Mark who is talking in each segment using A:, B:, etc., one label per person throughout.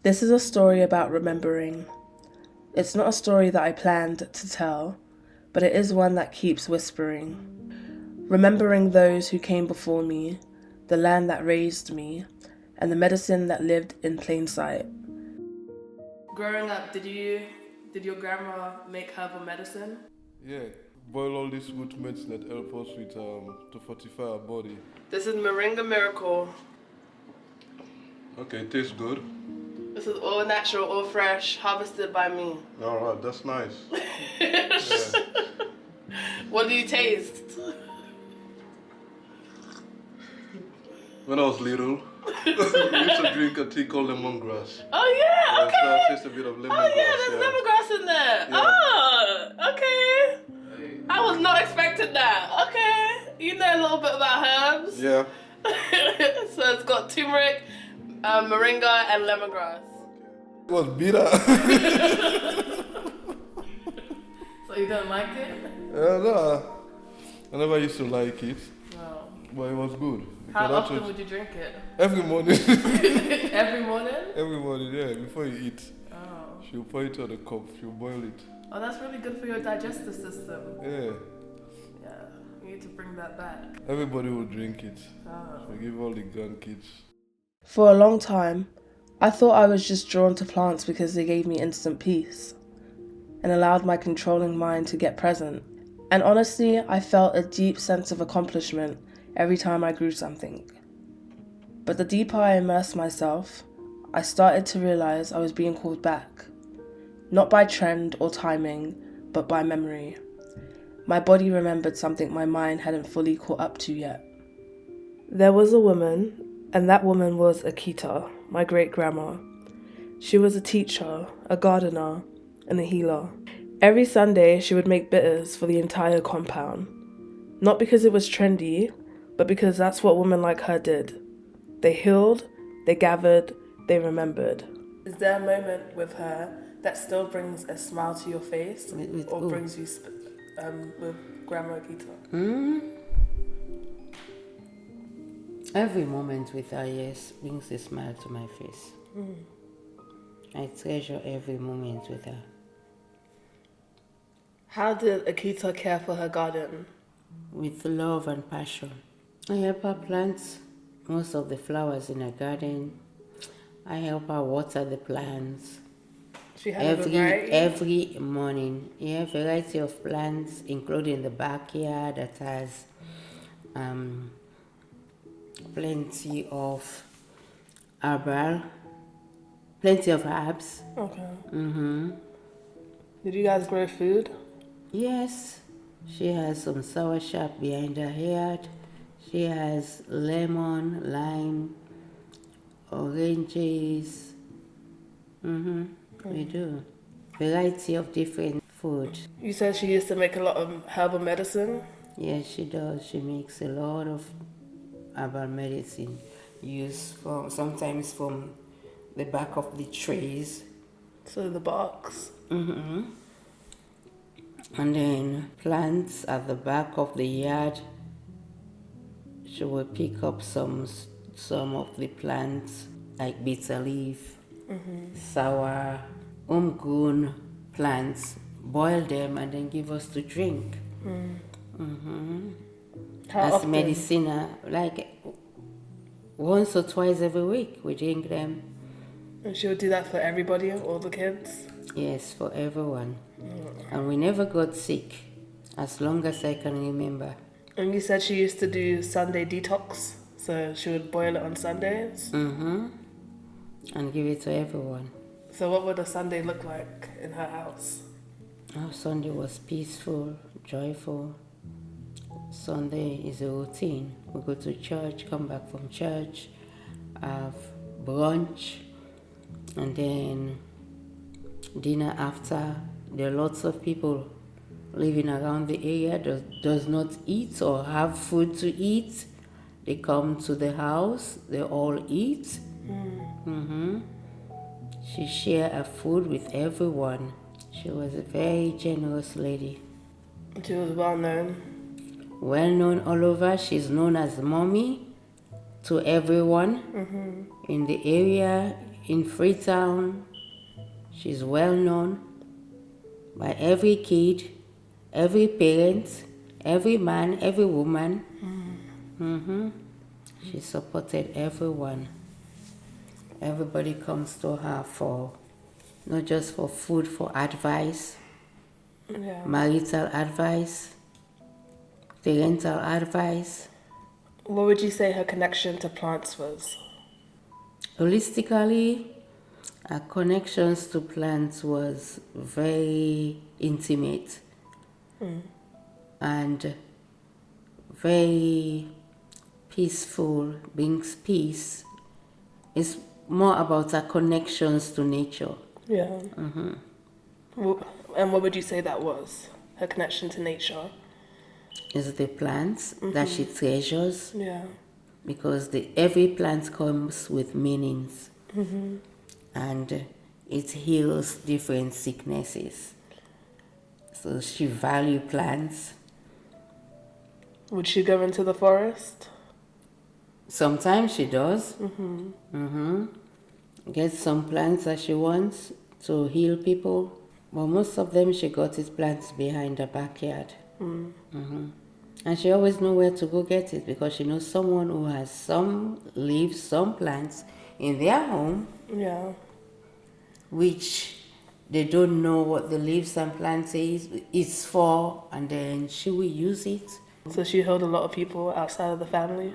A: This is a story about remembering. It's not a story that I planned to tell, but it is one that keeps whispering. Remembering those who came before me, the land that raised me, and the medicine that lived in plain sight. Growing up, did your grandma make herbal medicine?
B: Yeah, boil all these root medicine that help us with to fortify our body.
A: This is Moringa Miracle.
B: Okay, it tastes good.
A: This is all natural, all fresh, harvested by me.
B: All right, that's nice.
A: What do you taste?
B: When I was little, we used to drink a tea called lemongrass.
A: Oh yeah, okay.
B: So I taste a bit of lemongrass.
A: Oh yeah, there's lemongrass in there.
B: Yeah.
A: Oh, okay. I was not expecting that. Okay. You know a little bit about herbs.
B: Yeah.
A: So it's got turmeric, moringa, and lemongrass.
B: It was bitter.
A: So you don't like it?
B: No, I never used to like it,
A: No.
B: but it was good.
A: How often would you drink it?
B: Every morning.
A: Every morning?
B: Every morning, yeah, before you eat.
A: Oh.
B: She'll pour it on the cup, she'll boil it.
A: Oh, that's really good for your digestive system.
B: Yeah.
A: Yeah, you need to bring that back.
B: Everybody will drink it.
A: Oh.
B: So give all the grandkids.
A: For a long time, I thought I was just drawn to plants because they gave me instant peace and allowed my controlling mind to get present. And honestly, I felt a deep sense of accomplishment every time I grew something. But the deeper I immersed myself, I started to realize I was being called back. Not by trend or timing, but by memory. My body remembered something my mind hadn't fully caught up to yet. There was a woman, and that woman was Akita, my great-grandma. She was a teacher, a gardener, and a healer. Every Sunday, she would make bitters for the entire compound. Not because it was trendy, but because that's what women like her did. They healed, they gathered, they remembered. Is there a moment with her that still brings a smile to your face? Or brings you with Grandma Akita?
C: Every moment with her, yes, brings a smile to my face. I treasure every moment with her.
A: How did Akita care for her garden?
C: With love and passion. I help her plant most of the flowers in her garden. I help her water the plants.
A: She had a variety?
C: Every morning. Yeah, variety of plants, including the backyard that has plenty of herbal, plenty of herbs.
A: Okay. Did you guys grow food?
C: Yes, she has some soursop behind her yard. She has lemon, lime, oranges. We do. Variety of different food.
A: You said she used to make a lot of herbal medicine?
C: Yes, she does. She makes a lot of herbal medicine used sometimes from the back of the trees.
A: So the box.
C: And then plants at the back of the yard. She will pick up some of the plants like bitter leaf, sour, homegrown plants, boil them and then give us to drink.
A: How
C: As
A: often?
C: medicine, like once or twice every week we drink them.
A: And she would do that for everybody, all the kids?
C: Yes, for everyone. And we never got sick, as long as I can remember.
A: And you said she used to do Sunday detox, so she would boil it on Sundays?
C: And give it to everyone.
A: So what would a Sunday look like in her house?
C: Our Sunday was peaceful, joyful. Sunday is a routine. We go to church, come back from church, have brunch, and then dinner after. There are lots of people living around the area that does not eat or have food to eat. They come to the house, they all eat. She shared her food with everyone. She was a very generous lady.
A: She was well known.
C: Well known all over. She's known as Mommy to everyone in the area, in Freetown, she's well known by every kid, every parent, every man, every woman. She supported everyone. Everybody comes to her for, not just for food, for advice, marital advice, parental advice.
A: What would you say her connection to plants was?
C: Holistically, our connections to plants was very intimate and very peaceful. Brings peace. It's more about our connections to nature.
A: Yeah. And what would you say that was? Her connection to nature?
C: It's the plants that she treasures
A: Yeah.
C: because every plant comes with meanings and it heals different sicknesses. So she values plants.
A: Would she go into the forest?
C: Sometimes she does. Get some plants that she wants to heal people. But most of them she got his plants behind the backyard. And she always knows where to go get it because she knows someone who has some leaves, some plants in their home,
A: Yeah.
C: which they don't know what the leaves and plants is for, and then she will use it.
A: So she healed a lot of people outside of the family?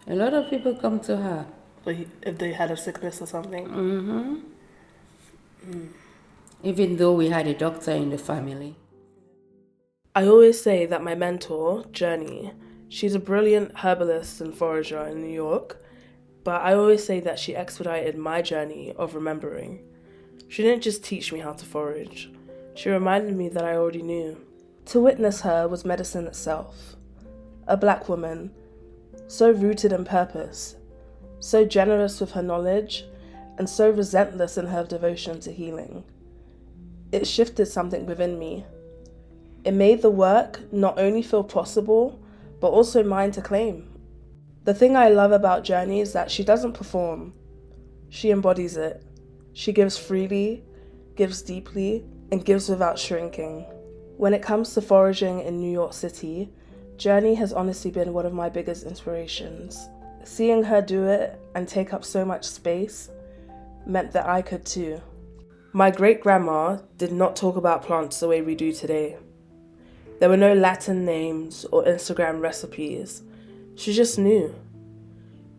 C: A lot of people come to her.
A: Like if they had a sickness or something?
C: Even though we had a doctor in the family.
A: I always say that my mentor, Journey, she's a brilliant herbalist and forager in New York, but I always say that she expedited my journey of remembering. She didn't just teach me how to forage, she reminded me that I already knew. To witness her was medicine itself. A black woman, so rooted in purpose, so generous with her knowledge, and so relentless in her devotion to healing. It shifted something within me. It made the work not only feel possible, but also mine to claim. The thing I love about Journey is that she doesn't perform. She embodies it. She gives freely, gives deeply, and gives without shrinking. When it comes to foraging in New York City, Journey has honestly been one of my biggest inspirations. Seeing her do it and take up so much space meant that I could too. My great-grandma did not talk about plants the way we do today. There were no Latin names or Instagram recipes. She just knew.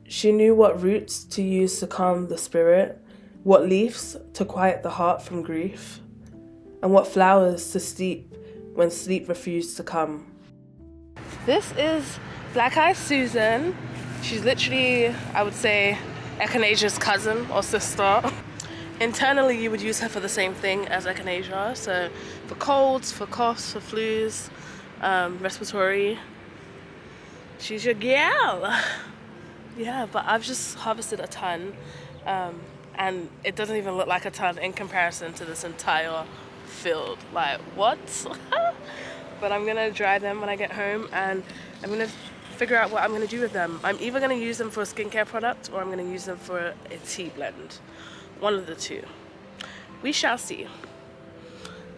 A: She knew what roots to use to calm the spirit, what leaves to quiet the heart from grief, and what flowers to steep when sleep refused to come. This is Black Eye Susan. She's literally, I would say, Echinaceia's cousin or sister. Internally, you would use her for the same thing as Echinacea, so for colds, for coughs, for flus, respiratory. She's your gal. Yeah, but I've just harvested a ton, and it doesn't even look like a ton in comparison to this entire field. Like, what? But I'm gonna dry them when I get home, and I'm gonna figure out what I'm gonna do with them. I'm either gonna use them for a skincare product, or I'm gonna use them for a tea blend. One of the two. We shall see.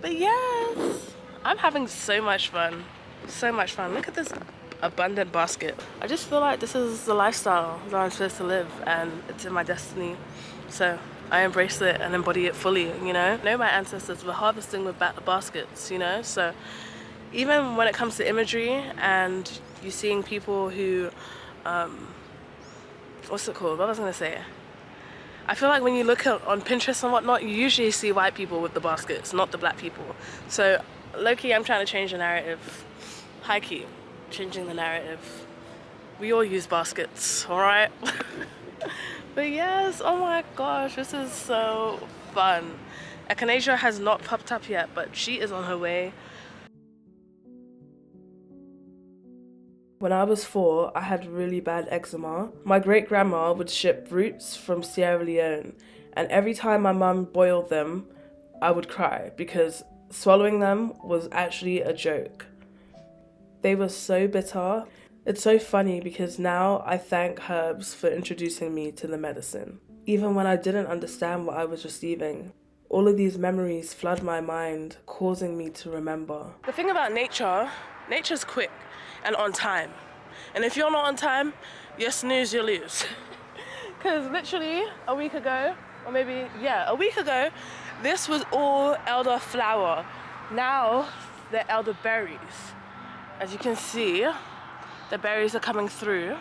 A: But yes, I'm having so much fun. So much fun. Look at this abundant basket. I just feel like this is the lifestyle that I'm supposed to live, and it's in my destiny. So I embrace it and embody it fully, you know? I know my ancestors were harvesting with baskets, you know? So even when it comes to imagery and you seeing people who, what's it called? What was I gonna say? I feel like when you look on Pinterest and whatnot, you usually see white people with the baskets, not the black people. So low-key, I'm trying to change the narrative. High-key, changing the narrative. We all use baskets, all right? But yes, oh my gosh, this is so fun. Echinacea has not popped up yet, but she is on her way. When I was 4, I had really bad eczema. My great-grandma would ship roots from Sierra Leone, and every time my mum boiled them, I would cry because swallowing them was actually a joke. They were so bitter. It's so funny because now I thank herbs for introducing me to the medicine. even when I didn't understand what I was receiving. All of these memories flood my mind, causing me to remember. The thing about nature's quick and on time. And if you're not on time, you snooze, you lose. Because literally a week ago, a week ago, this was all elderflower. Now they're elderberries. As you can see, the berries are coming through.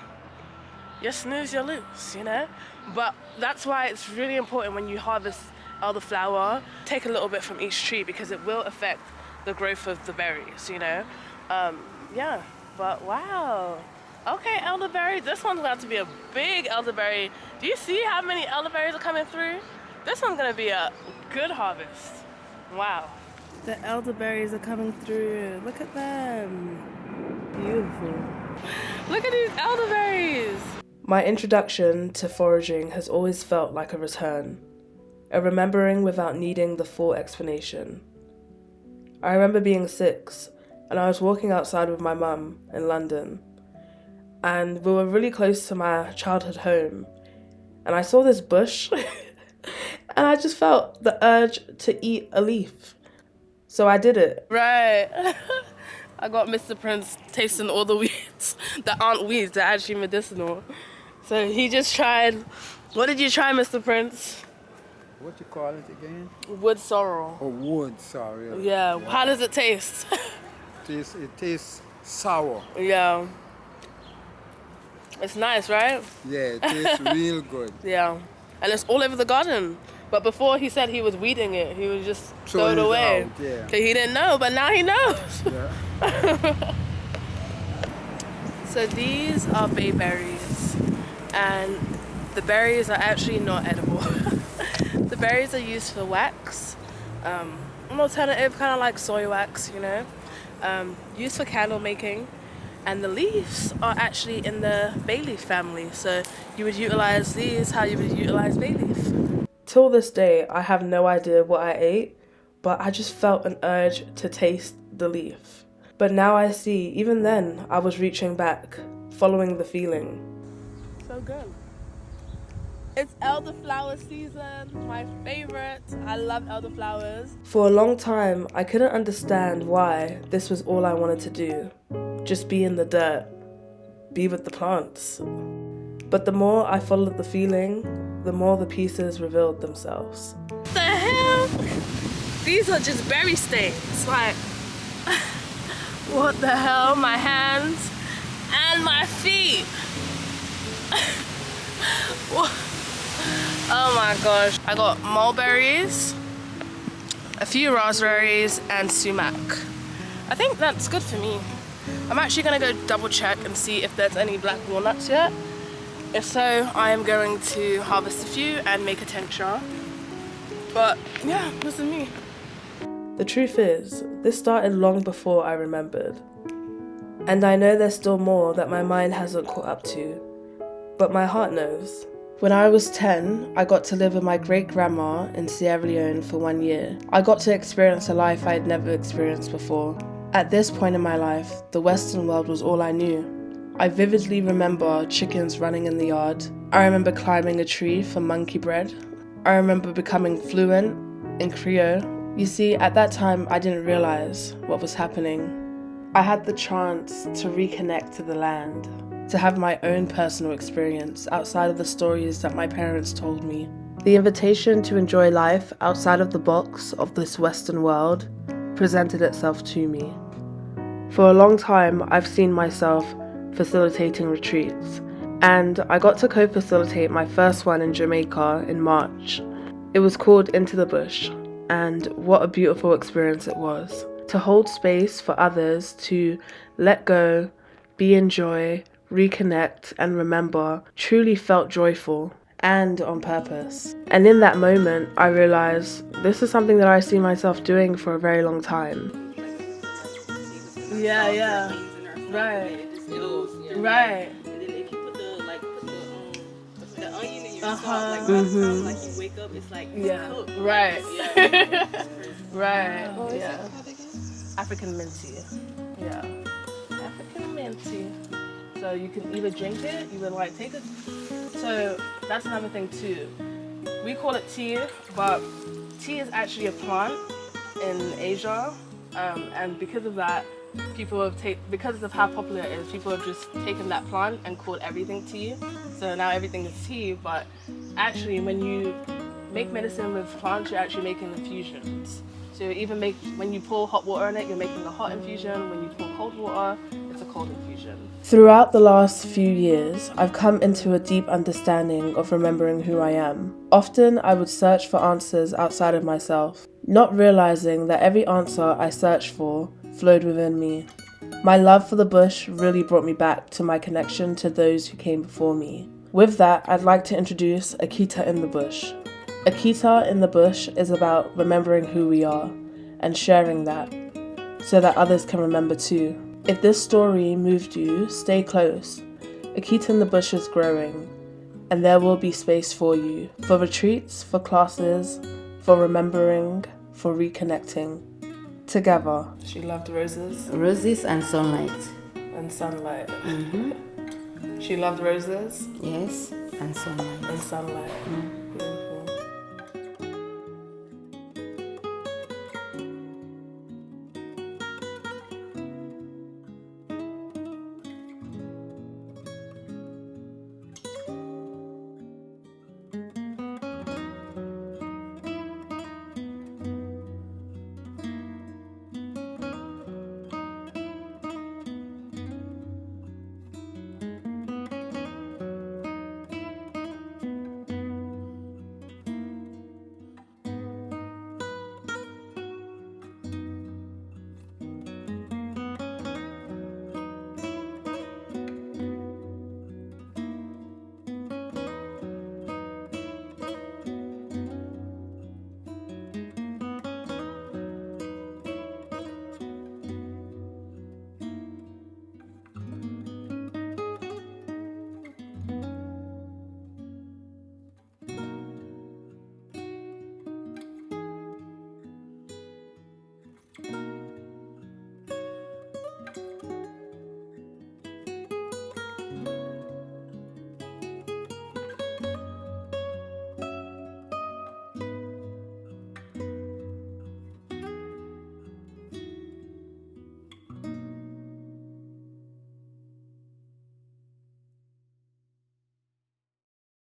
A: You snooze, you lose, you know? But that's why it's really important when you harvest elderflower, take a little bit from each tree because it will affect the growth of the berries, you know? Yeah, but wow. Okay, elderberry, this one's about to be a big elderberry. Do you see how many elderberries are coming through? This one's gonna be a good harvest. Wow. The elderberries are coming through. Look at them. Beautiful. Look at these elderberries. My introduction to foraging has always felt like a return, a remembering without needing the full explanation. I remember being 6 and I was walking outside with my mum in London, and we were really close to my childhood home, and I saw this bush and I just felt the urge to eat a leaf. So I did it. Right. I got Mr. Prince tasting all the weeds that aren't weeds, they're actually medicinal. So he just tried, what did you try, Mr. Prince?
D: What you call it again?
A: Wood sorrel.
D: Oh, wood sorrel.
A: Yeah. How does it taste?
D: It tastes sour.
A: Yeah. It's nice, right?
D: Yeah, it tastes real good.
A: Yeah. And it's all over the garden. But before he said he was weeding it, he was just throw it away.
D: Out, yeah.
A: So he didn't know, but now he knows.
D: Yeah.
A: So these are bayberries, and the berries are actually not edible. The berries are used for wax, an alternative, kind of like soy wax, you know, used for candle making. And the leaves are actually in the bay leaf family, so you would utilize these how you would utilize bay leaf. Till this day, I have no idea what I ate, but I just felt an urge to taste the leaf. But now I see, even then, I was reaching back, following the feeling. So good. It's elderflower season, my favorite. I love elderflowers. For a long time, I couldn't understand why this was all I wanted to do. Just be in the dirt, be with the plants. But the more I followed the feeling, the more the pieces revealed themselves. What the hell? These are just berry stains. Like, what the hell? My hands and my feet. Oh my gosh. I got mulberries, a few raspberries, and sumac. I think that's good for me. I'm actually gonna go double check and see if there's any black walnuts yet. If so, I am going to harvest a few and make a tincture. But yeah, this is me. The truth is, this started long before I remembered. And I know there's still more that my mind hasn't caught up to, but my heart knows. When I was 10, I got to live with my great-grandma in Sierra Leone for 1 year. I got to experience a life I had never experienced before. At this point in my life, the Western world was all I knew. I vividly remember chickens running in the yard. I remember climbing a tree for monkey bread. I remember becoming fluent in Creole. You see, at that time, I didn't realize what was happening. I had the chance to reconnect to the land, to have my own personal experience outside of the stories that my parents told me. The invitation to enjoy life outside of the box of this Western world presented itself to me. For a long time, I've seen myself facilitating retreats, and I got to co-facilitate my first one in Jamaica in March. It was called Into the Bush, and what a beautiful experience it was. To hold space for others to let go, be in joy, reconnect, and remember truly felt joyful and on purpose. And in that moment, I realized this is something that I see myself doing for a very long time. Yeah. Right. Right.
E: And then if you put the onion in your sauce, like you wake up, it's like it's cooked.
A: Right.
E: Yeah.
A: Right. Yeah. African mint tea. Yeah. African mint tea. So you can either drink it, you would like take it. So that's another thing too. we call it tea, but tea is actually a plant in Asia, and because of that, because of how popular it is, people have just taken that plant and called everything tea. So now everything is tea, but actually when you make medicine with plants, you're actually making infusions. So when you pour hot water in it, you're making a hot infusion. When you pour cold water, it's a cold infusion. Throughout the last few years, I've come into a deep understanding of remembering who I am. Often, I would search for answers outside of myself, not realizing that every answer I searched for flowed within me. My love for the bush really brought me back to my connection to those who came before me. With that, I'd like to introduce Akita in the Bush. Akita in the Bush is about remembering who we are and sharing that so that others can remember too. If this story moved you, stay close. Akita in the Bush is growing, and there will be space for you, for retreats, for classes, for remembering, for reconnecting. Together. She loved roses.
C: Roses and sunlight.
A: And sunlight. She loved roses.
C: Yes, and sunlight.
A: And sunlight.